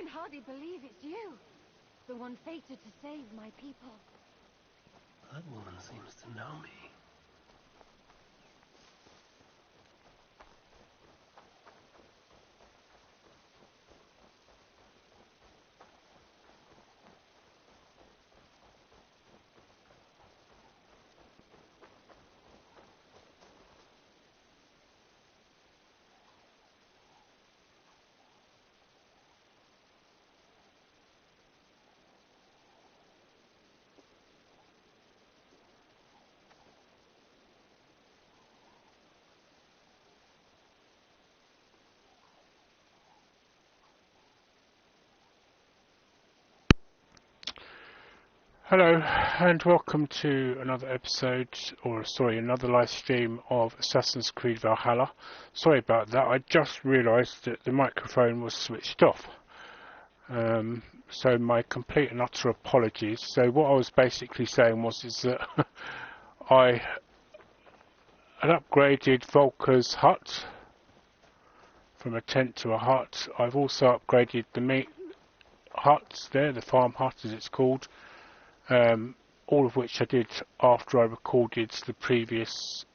can hardly believe it's you. The one fated to save my people. That woman seems to know me. Hello and welcome to another episode, another live stream of Assassin's Creed Valhalla. Sorry about that, I just realised that the microphone was switched off. So my complete and utter apologies. So what I was basically saying is that I had upgraded Volker's hut from a tent to a hut. I've also upgraded the meat huts there, the farm hut as it's called. All of which I did after I recorded the previous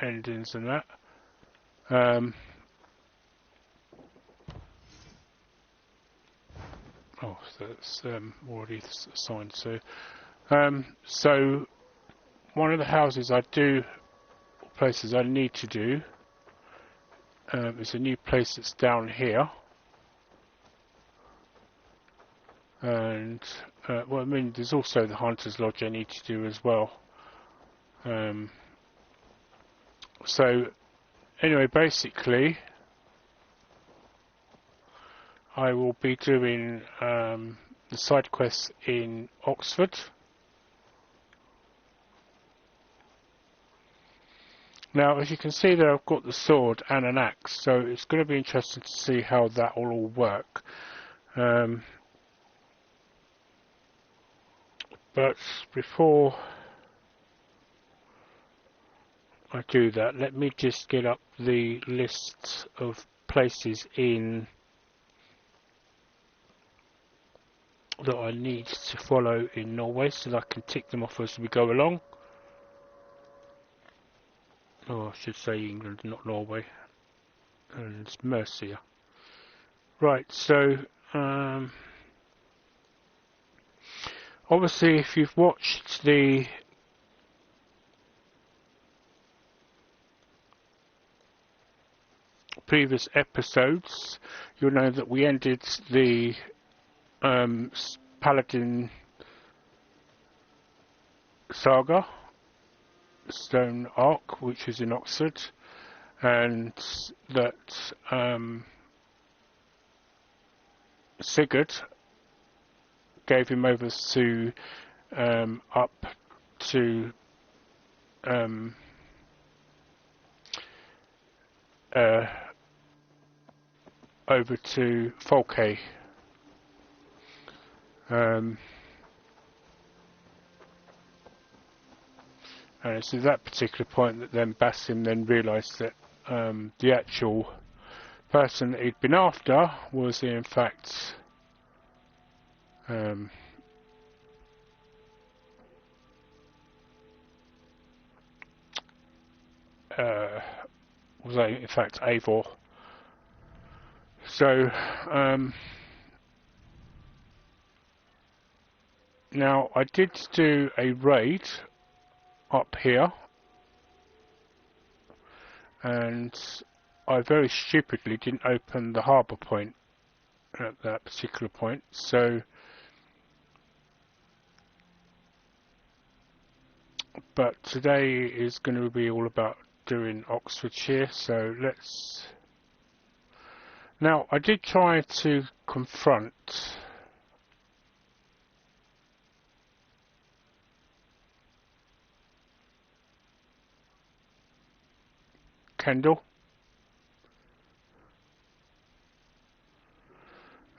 endings and that. So that's already assigned. So one of the houses places I need to do, is a new place that's down here. And well, I mean, there's also the Hunter's Lodge I need to do as well. So anyway, basically I will be doing the side quests in Oxford. Now, as you can see there, I've got the sword and an axe, so it's going to be interesting to see how that will all work. But before I do that, let me just get up the list of places that I need to follow in Norway so that I can tick them off as we go along. Oh, I should say England, not Norway. And it's Mercia. Right, so obviously, if you've watched the previous episodes, you'll know that we ended the Paladin saga, Stone Ark, which is in Oxford, and that Sigurd gave him over to up to over to Folke. And it's at that particular point that then Basim then realised that the actual person that he'd been after was in fact was in fact Eivor. So now I did do a raid up here, and I very stupidly didn't open the harbour point at that particular point, so but today is going to be all about doing Oxfordshire, so let's... Now, I did try to confront Kendall,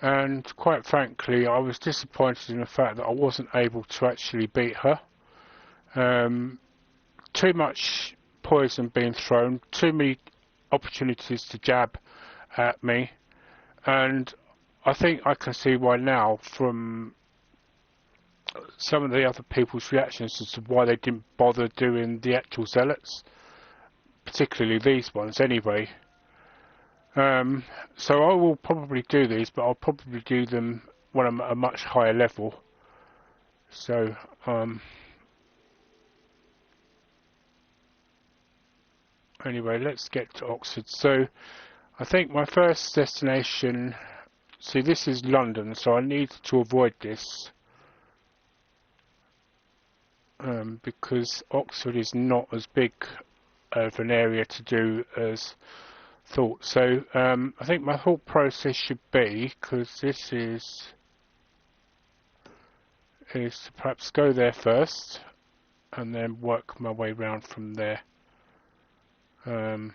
and quite frankly I was disappointed in the fact that I wasn't able to actually beat her. Too much poison being thrown, too many opportunities to jab at me, and I think I can see why now from some of the other people's reactions as to why they didn't bother doing the actual zealots, particularly these ones anyway. So I will probably do these, but I'll probably do them when I'm at a much higher level. So anyway, let's get to Oxford. So I think my first destination, see, this is London, so I need to avoid this because Oxford is not as big of an area to do as thought. So I think my thought process should be, because this is to perhaps go there first and then work my way round from there. Kind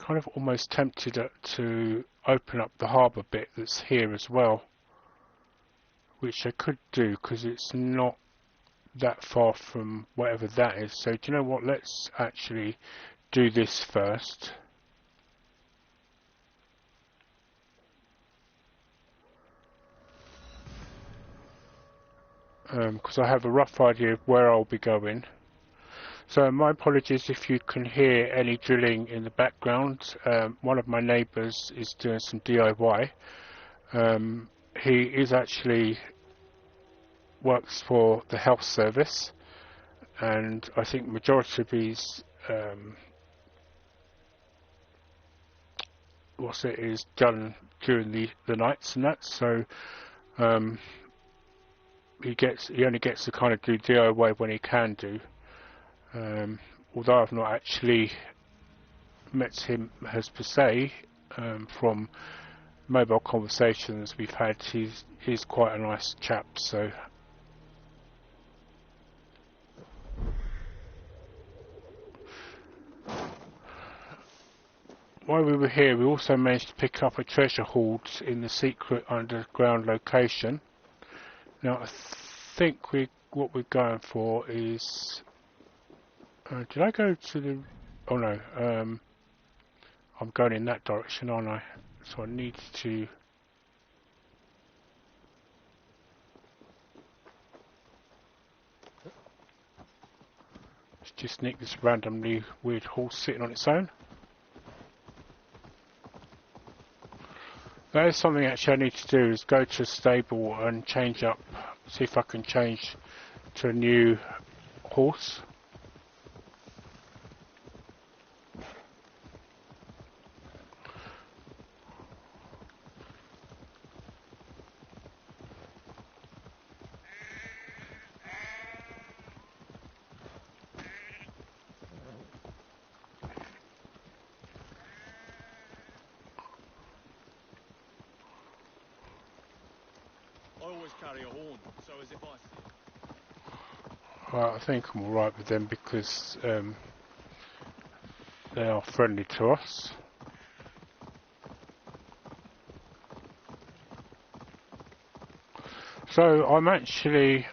of almost tempted to open up the harbour bit that's here as well, which I could do because it's not that far from whatever that is. So do you know what, let's actually do this first. Because I have a rough idea of where I'll be going. So my apologies if you can hear any drilling in the background. One of my neighbours is doing some DIY. He is actually works for the health service, and I think majority of his is done during the nights and that. So he only gets to kind of do DIY when he can do. Although I've not actually met him as per se, from mobile conversations we've had, he's quite a nice chap. So while we were here, we also managed to pick up a treasure hoard in the secret underground location. Now I think what we're going for is, did I go to the, oh no, I'm going in that direction, aren't I? So I need to just nick this randomly weird horse sitting on its own. That is something actually I need to do, is go to a stable and change up, see if I can change to a new horse. Carry a horn, so as if I see. Right, I think I'm alright with them because they are friendly to us. So I'm actually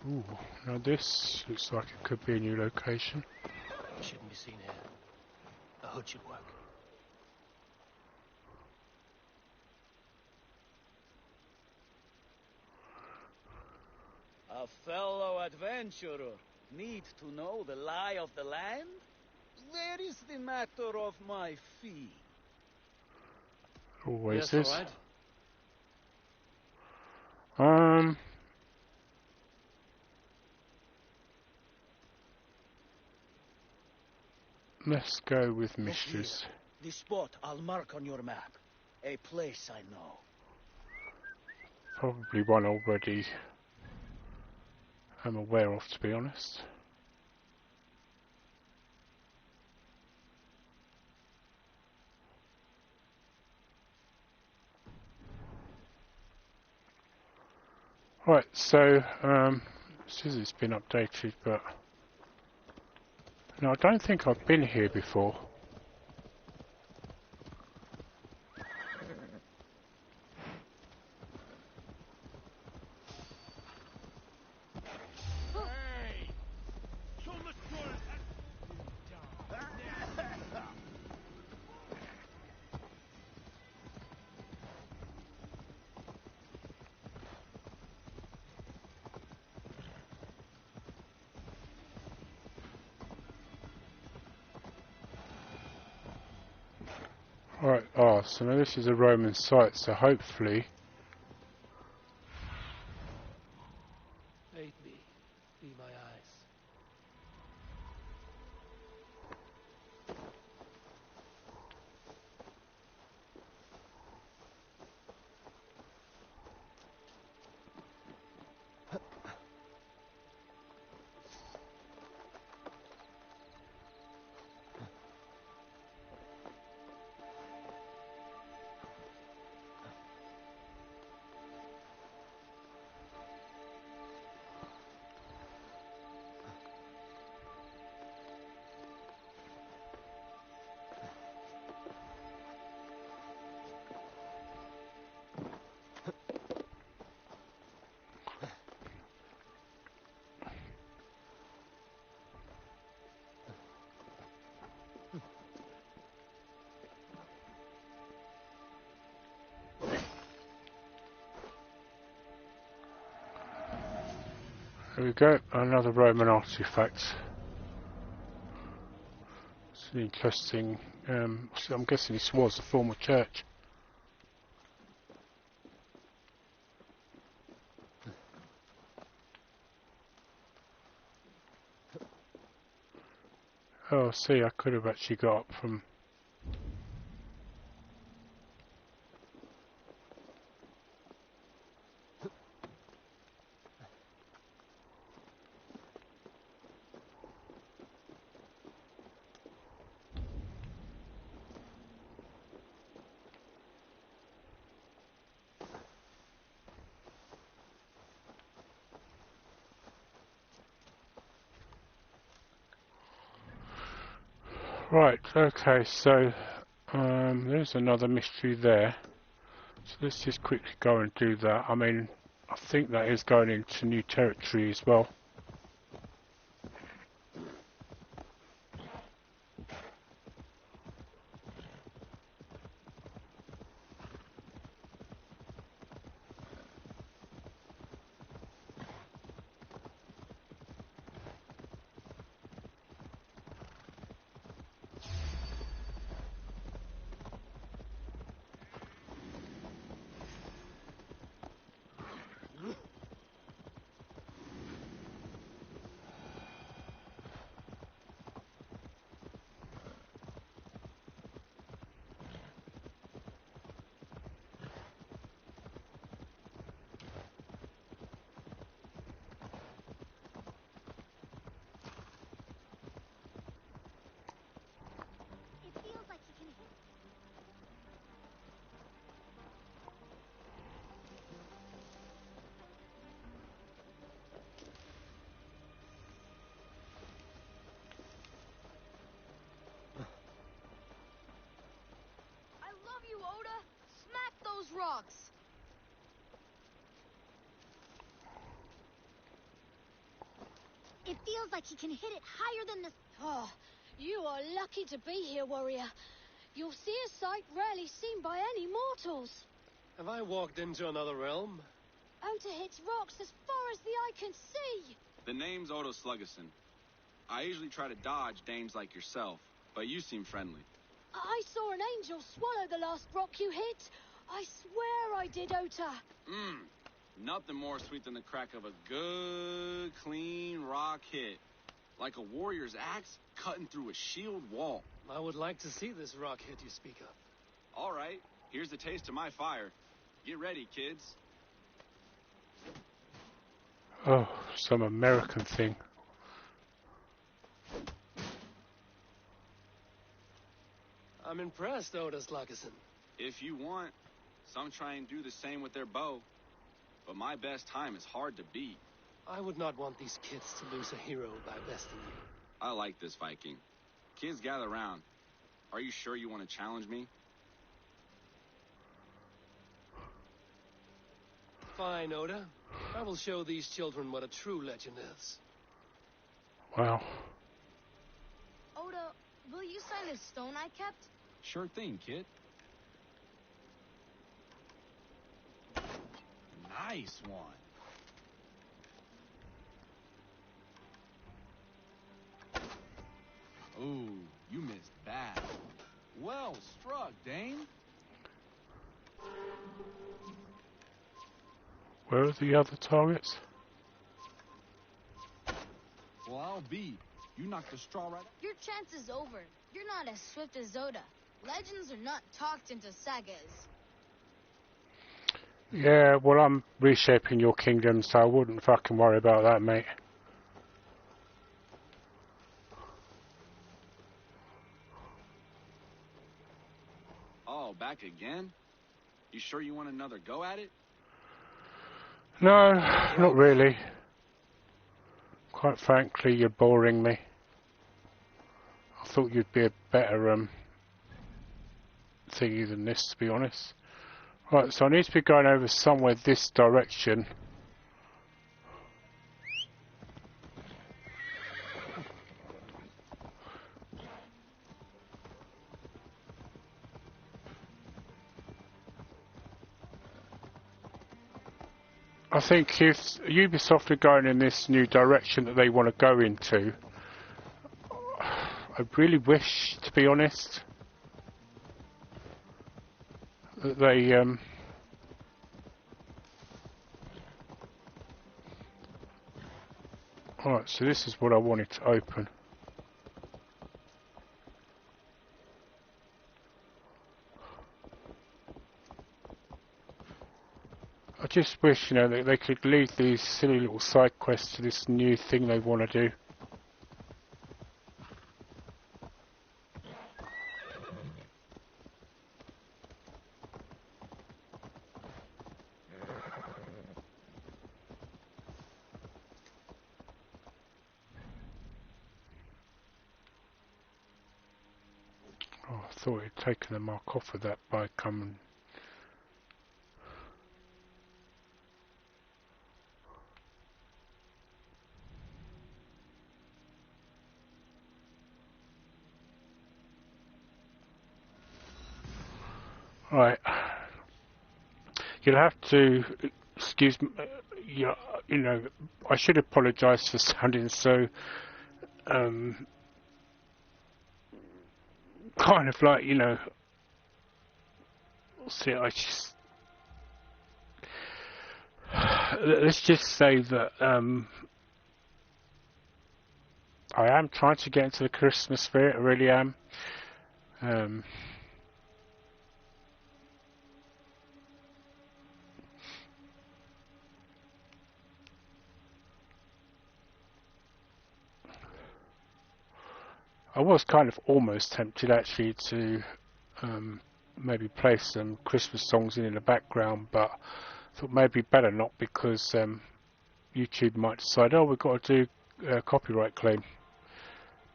ooh, now this looks like it could be a new location. You shouldn't be seen here. A hood should work. A fellow adventurer need to know the lie of the land? Where is the matter of my fee? Always Yes, is. all right. Let's go with Look mistress. here. The spot I'll mark on your map. A place I know. Probably one already I'm aware of, to be honest. Right, so says it's been updated, but no, I don't think I've been here before. Right, ah, so now this is a Roman site, so hopefully... Aid me. Be my eyes. There we go, another Roman artifact. It's an interesting, so I'm guessing this was a former church. Oh, see, I could have actually got up from... Right, okay, so there's another mystery there. So let's just quickly go and do that. I mean, I think that is going into new territory as well. It feels like you can hit. I love you, Oda. Smack those rocks. It feels like he can hit it higher than this. Oh, you are lucky to be here, warrior. You'll see a sight rarely seen by any mortals. Have I walked into another realm? Oda hits rocks as far as the eye can see. The name's Odo Sluggerson. I usually try to dodge dames like yourself, but you seem friendly. I saw an angel swallow the last rock you hit. I swear I did, Ota. Nothing more sweet than the crack of a good, clean rock hit. Like a warrior's axe cutting through a shield wall. I would like to see this rock hit you speak of. All right, here's the taste of my fire. Get ready, kids. Oh, some American thing. I'm impressed, Oda Sluggerson. If you want, some try and do the same with their bow. But my best time is hard to beat. I would not want these kids to lose a hero by besting you. I like this, Viking. Kids, gather round. Are you sure you want to challenge me? Fine, Oda. I will show these children what a true legend is. Wow. Oda, will you sign this stone I kept? Sure thing, kid. Nice one. Ooh, you missed bad. Well struck. luck, Dane. Where are the other targets? Well, I'll be. You knocked the straw right. Your chance is over. You're not as swift as Zoda. Legends are not talked into sagas. Yeah, well, I'm reshaping your kingdom, so I wouldn't fucking worry about that, mate. Oh, back again? You sure you want another go at it? No, not really. Quite frankly, you're boring me. I thought you'd be a better thingy than this, to be honest. Right, so I need to be going over somewhere this direction. I think if Ubisoft are going in this new direction that they want to go into, I really wish, to be honest, that they Alright, so this is what I wanted to open. I just wish, you know, that they could leave these silly little side quests to this new thing they want to do. Oh, I thought he'd taken the mark off of that by coming. Right. You'll have to excuse me. You know, I should apologise for sounding so kind of like, you know. See, let's just say that I am trying to get into the Christmas spirit. I really am. I was kind of almost tempted actually to maybe play some Christmas songs in the background, but I thought maybe better not, because YouTube might decide, oh, we've got to do a copyright claim.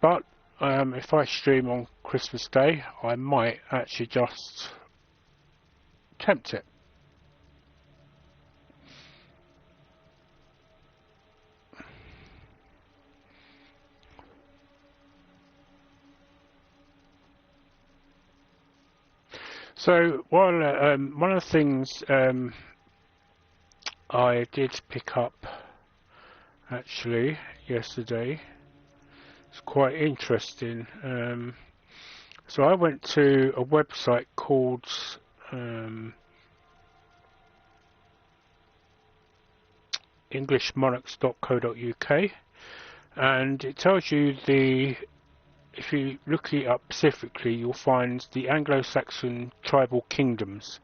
But if I stream on Christmas Day, I might actually just attempt it. So, one of the things I did pick up actually yesterday, it's quite interesting. So I went to a website called englishmonarchs.co.uk, and it tells you if you look it up specifically, you'll find the Anglo-Saxon tribal kingdoms.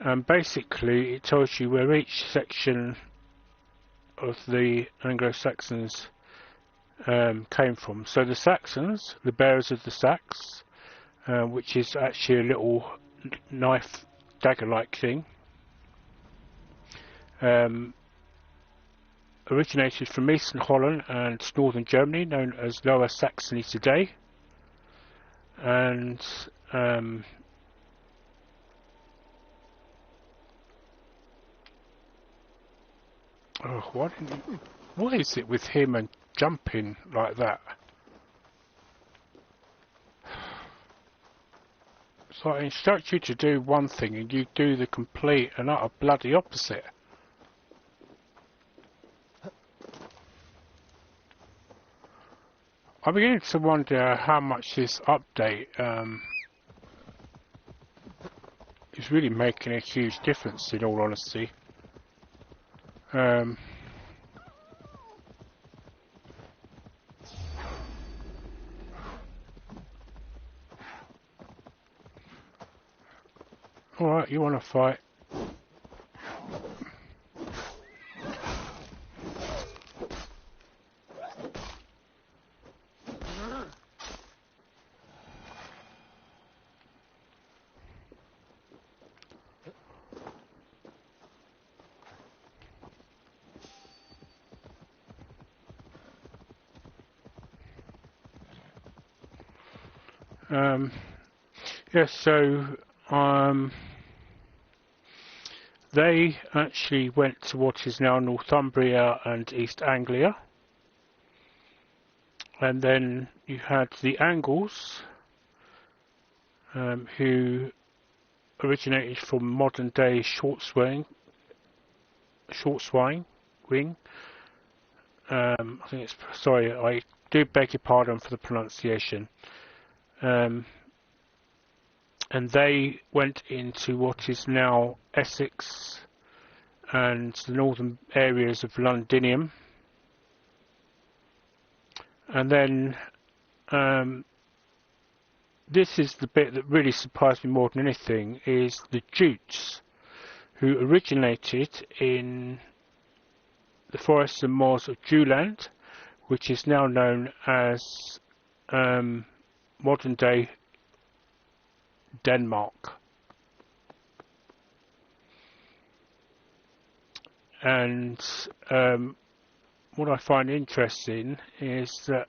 And basically it tells you where each section of the Anglo-Saxons came from. So the Saxons, the bearers of the Sax, which is actually a little knife dagger-like thing, originated from eastern Holland and northern Germany, known as Lower Saxony today. And oh, what is it with him and jumping like that? So I instruct you to do one thing and you do the complete and utter bloody opposite. I'm beginning to wonder how much this update is really making a huge difference, in all honesty. Alright, you want to fight? Yes, so they actually went to what is now Northumbria and East Anglia, and then you had the Angles, who originated from modern day short swing. I think it's, sorry, I do beg your pardon for the pronunciation. And they went into what is now Essex and the northern areas of Londinium. And then this is the bit that really surprised me more than anything, is the Jutes, who originated in the forests and moors of Jewland, which is now known as modern day Denmark. And what I find interesting is that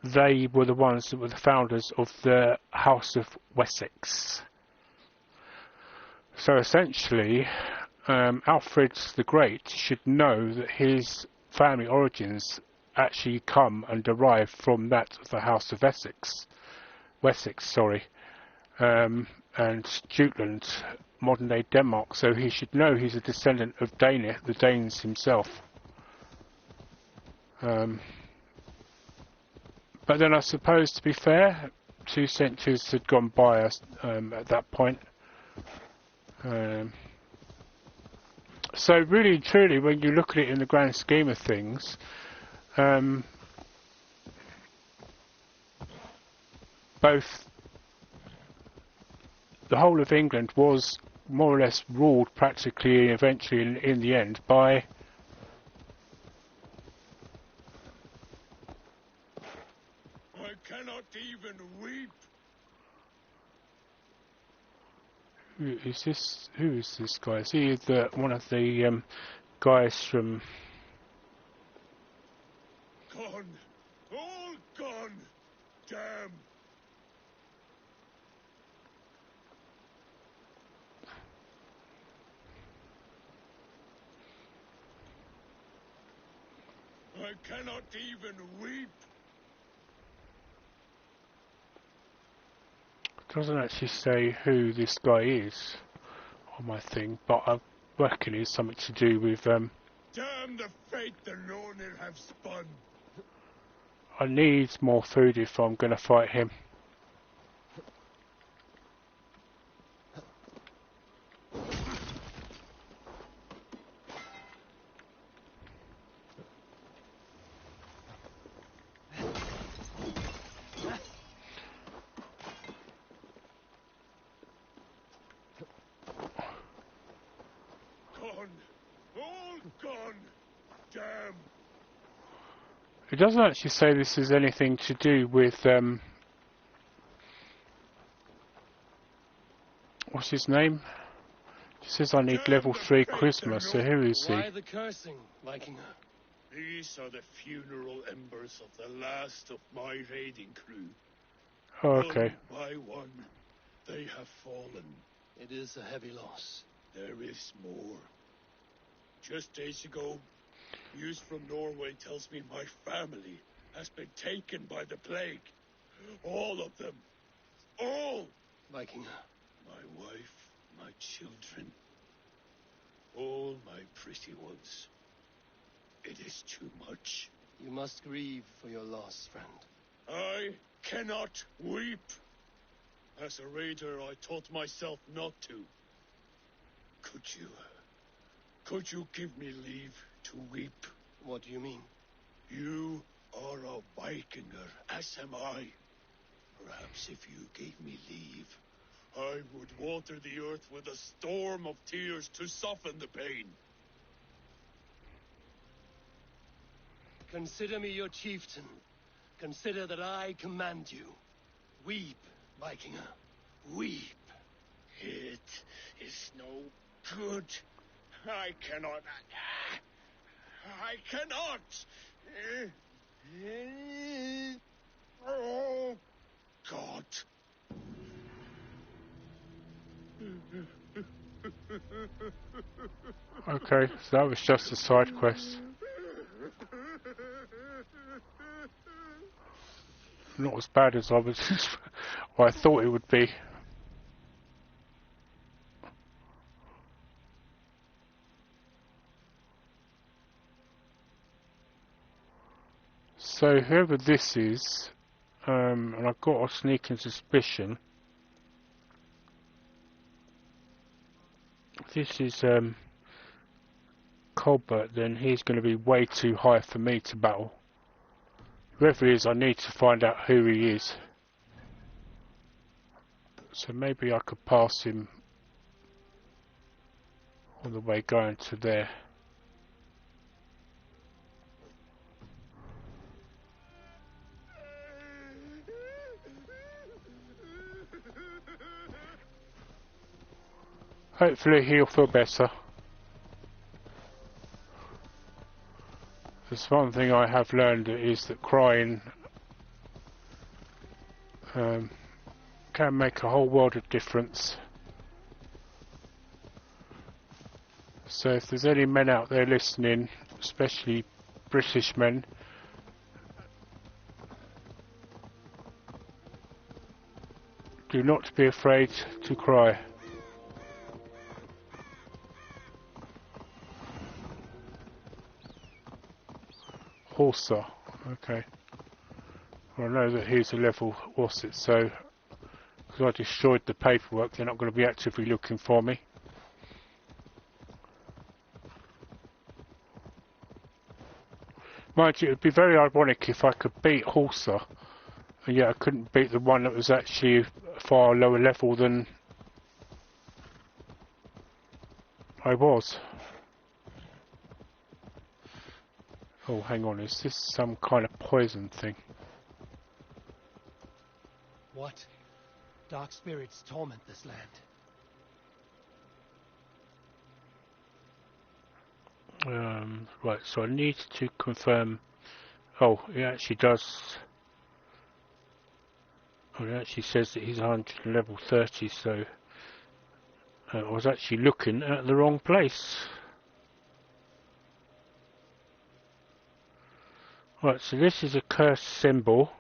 they were the ones that were the founders of the House of Wessex. So essentially, Alfred the Great should know that his family origins actually come and derive from that of the House of Wessex, and Jutland, modern day Denmark. So he should know he's a descendant of the Danes himself. But then I suppose, to be fair, 2 centuries had gone by us at that point. So really and truly, when you look at it in the grand scheme of things, both the whole of England was more or less ruled practically, eventually in the end, by I cannot even weep. Who is this guy? Is he one of the guys from... Gone. All gone. Damn. I cannot even weep. It doesn't actually say who this guy is on my thing, but I reckon it's something to do with... Damn the fate the Nornir have spun. I need more food if I'm going to fight him. It doesn't actually say this is anything to do with, what's his name? He says I need level 3 charisma, so who is he? Why the cursing, Vikinger? These are the funeral embers of the last of my raiding crew. Oh, okay. One by one, they have fallen. It is a heavy loss. There is more. Just days ago, news from Norway tells me my family has been taken by the plague. All of them. All! Vikinger. My wife, my children. All my pretty ones. It is too much. You must grieve for your loss, friend. I cannot weep. As a raider, I taught myself not to. Could you give me leave to weep? What do you mean? You are a Vikinger, as am I. Perhaps if you gave me leave, I would water the earth with a storm of tears to soften the pain. Consider me your chieftain. Consider that I command you. Weep, Vikinger. Weep. It is no good. I cannot. Oh, God. Okay, so that was just a side quest. Not as bad as I thought it would be. So whoever this is, and I've got a sneaking suspicion, if this is Colbert, then he's going to be way too high for me to battle. Whoever he is, I need to find out who he is. So maybe I could pass him all the way going to there. Hopefully he'll feel better. There's one thing I have learned is that crying can make a whole world of difference. So if there's any men out there listening, especially British men, do not be afraid to cry. Horser, okay. Well, I know that he's a level what's it, so because I destroyed the paperwork, they're not going to be actively looking for me. Mind you, it would be very ironic if I could beat Horser, and yet I couldn't beat the one that was actually a far lower level than I was. Oh, hang on, is this some kind of poison thing? What? Dark spirits torment this land. Right, so I need to confirm. Oh, it actually does. Oh, it actually says that he's 100 level 30, so I was actually looking at the wrong place. Right, so this is a cursed symbol.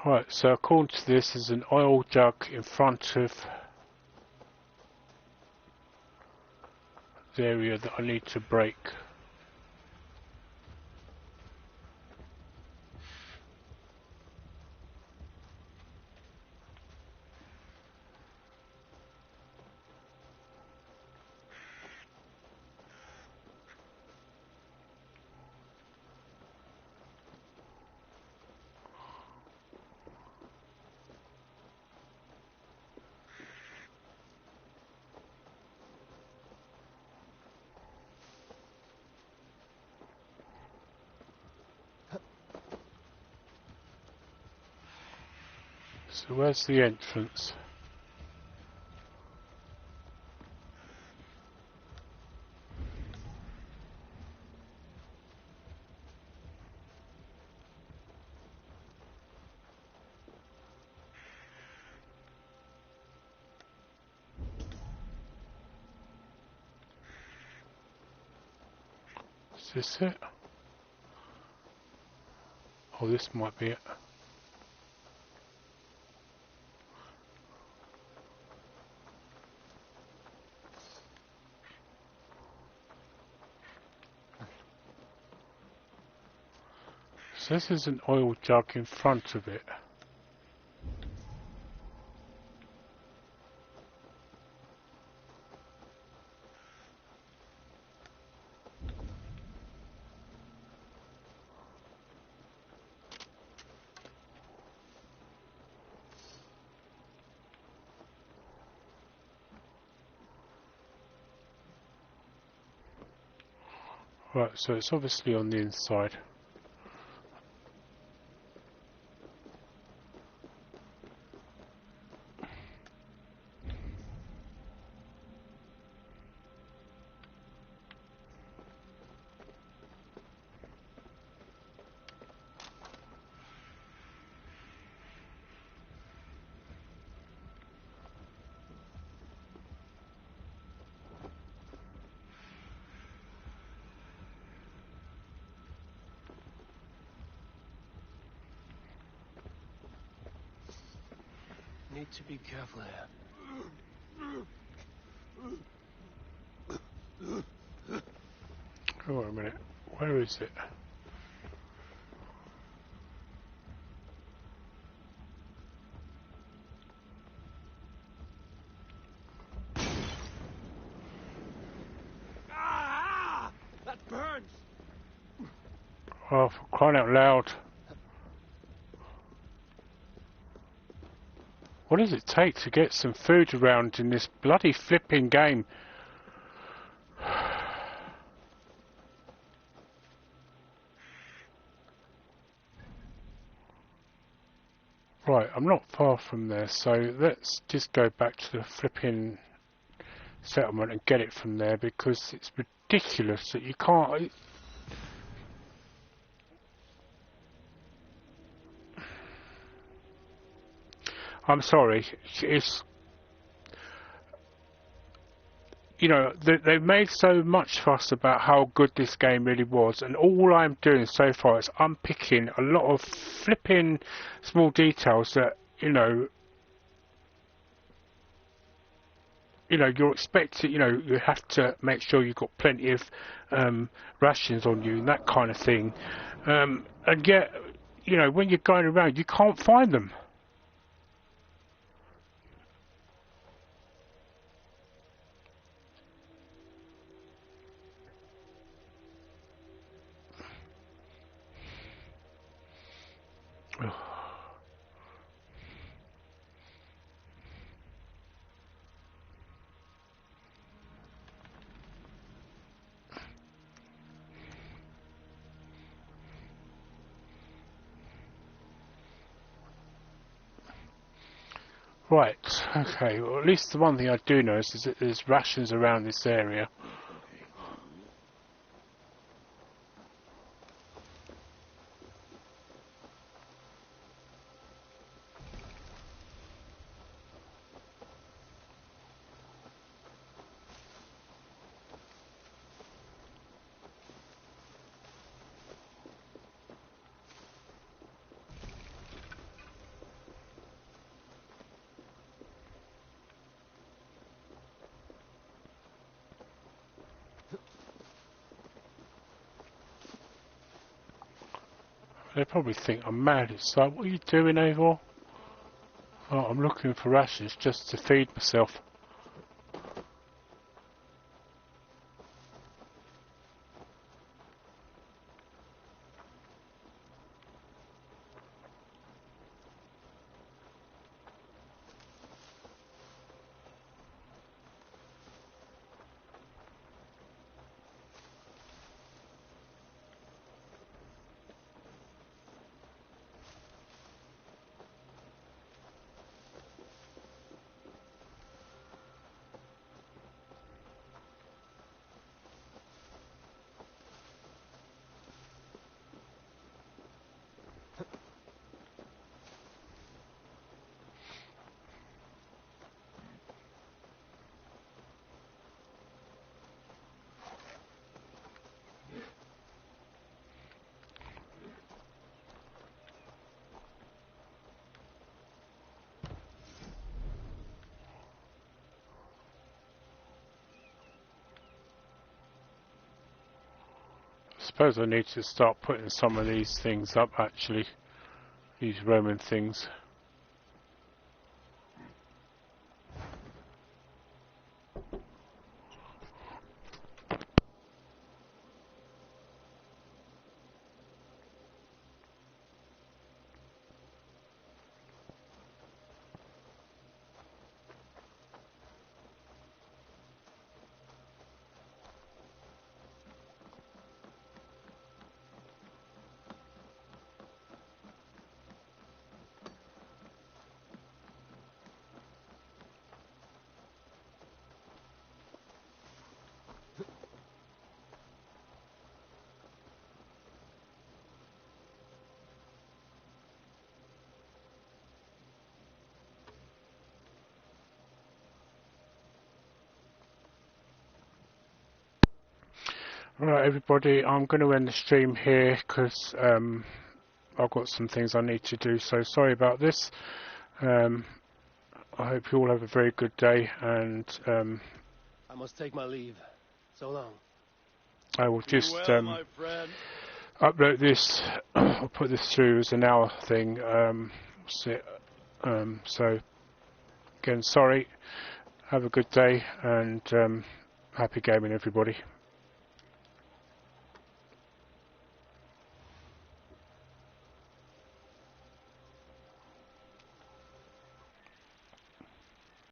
Right, so according to this, there's an oil jug in front of the area that I need to break. So where's the entrance? Is this it? Oh, this might be it. So this is an oil jug in front of it. Right, so it's obviously on the inside. Need to be careful here. Oh, wait a minute. Where is it? Ah! That burns! Oh, for crying out loud. What does it take to get some food around in this bloody flipping game? Right, I'm not far from there, so let's just go back to the flipping settlement and get it from there, because it's ridiculous that you can't... I'm sorry, it's... You know, they've made so much fuss about how good this game really was, and all I'm doing so far is unpicking a lot of flipping small details that, you know, you're expected, you have to make sure you've got plenty of rations on you and that kind of thing. And yet, when you're going around, you can't find them. Right, okay, well at least the one thing I do know is that there's rations around this area. They probably think I'm mad. It's like, what are you doing, Eivor? Oh, I'm looking for rations just to feed myself. suppose I need to start putting some of these things up actually, these Roman things. Right everybody, I'm going to end the stream here because I've got some things I need to do, so sorry about this. I hope you all have a very good day, and I must take my leave. So long. I will just well, my friend. upload this. I'll put this through as an hour thing. So again, sorry. Have a good day, and happy gaming everybody.